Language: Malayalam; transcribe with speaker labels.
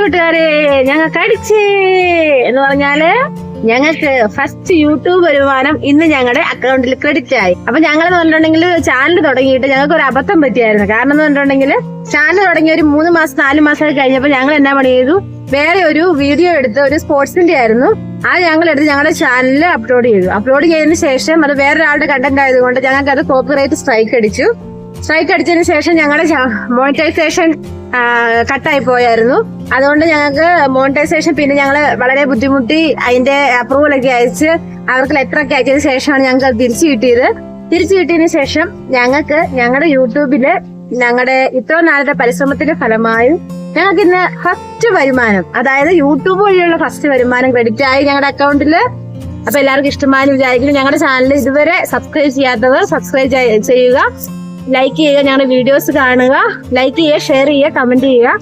Speaker 1: കൂട്ടുകാരെ, ഞങ്ങൾക്ക് അടിച്ചേ എന്ന് പറഞ്ഞാല് ഞങ്ങൾക്ക് ഫസ്റ്റ് യൂട്യൂബ് വരുമാനം ഇന്ന് ഞങ്ങളുടെ അക്കൗണ്ടിൽ ക്രെഡിറ്റ് ആയി. അപ്പൊ ഞങ്ങൾ എന്ന് പറഞ്ഞിട്ടുണ്ടെങ്കിൽ ചാനൽ തുടങ്ങിയിട്ട് ഞങ്ങൾക്ക് ഒരു അബദ്ധം പറ്റിയായിരുന്നു. കാരണം എന്ന് പറഞ്ഞിട്ടുണ്ടെങ്കിൽ ചാനൽ തുടങ്ങി ഒരു 3 മാസം 4 മാസം കഴിഞ്ഞപ്പോൾ ഞങ്ങൾ എന്നാ പണി ചെയ്തു, വേറെ ഒരു വീഡിയോ എടുത്ത് ഒരു സ്പോർട്സിന്റെ ആയിരുന്നു, അത് ഞങ്ങൾ എടുത്ത് ഞങ്ങളുടെ ചാനലിൽ അപ്ലോഡ് ചെയ്തു. അപ്ലോഡ് ചെയ്തതിന് ശേഷം അത് വേറൊരാളുടെ കണ്ടന്റ് ആയതുകൊണ്ട് ഞങ്ങൾക്ക് അത് കോപ്പിറൈറ്റ് സ്ട്രൈക്ക് അടിച്ചു. സ്ട്രൈക്ക് അടിച്ചതിന് ശേഷം ഞങ്ങളുടെ മോണിറ്റൈസേഷൻ കട്ടായി പോയായിരുന്നു. അതുകൊണ്ട് ഞങ്ങൾക്ക് മോണിറ്റൈസേഷൻ പിന്നെ ഞങ്ങള് വളരെ ബുദ്ധിമുട്ടി അതിന്റെ അപ്രൂവൽ ഒക്കെ അയച്ച് അവർക്ക് ലെറ്റർ ഒക്കെ അയച്ചതിന് ശേഷമാണ് ഞങ്ങൾക്ക് അത് തിരിച്ചു കിട്ടിയത്. തിരിച്ചു കിട്ടിയതിന് ശേഷം ഞങ്ങൾക്ക് ഞങ്ങളുടെ യൂട്യൂബില് ഞങ്ങളുടെ ഇത്രയും നാളത്തെ പരിശ്രമത്തിന്റെ ഫലമായും ഞങ്ങൾക്ക് ഇന്ന് ഫസ്റ്റ് വരുമാനം, അതായത് യൂട്യൂബ് വഴിയുള്ള ഫസ്റ്റ് വരുമാനം ക്രെഡിറ്റ് ആയി ഞങ്ങളുടെ അക്കൗണ്ടില്. അപ്പൊ എല്ലാവർക്കും ഇഷ്ടമായെന്ന് വിചാരിക്കുന്നു. ഞങ്ങളുടെ ചാനൽ ഇതുവരെ സബ്സ്ക്രൈബ് ചെയ്യാത്തവർ സബ്സ്ക്രൈബ് ചെയ്യുക, ലൈക്ക് ചെയ്യുക, ഞങ്ങളുടെ വീഡിയോസ് കാണുക, ലൈക്ക് ചെയ്യുക, ഷെയർ ചെയ്യുക, കമന്റ് ചെയ്യുക.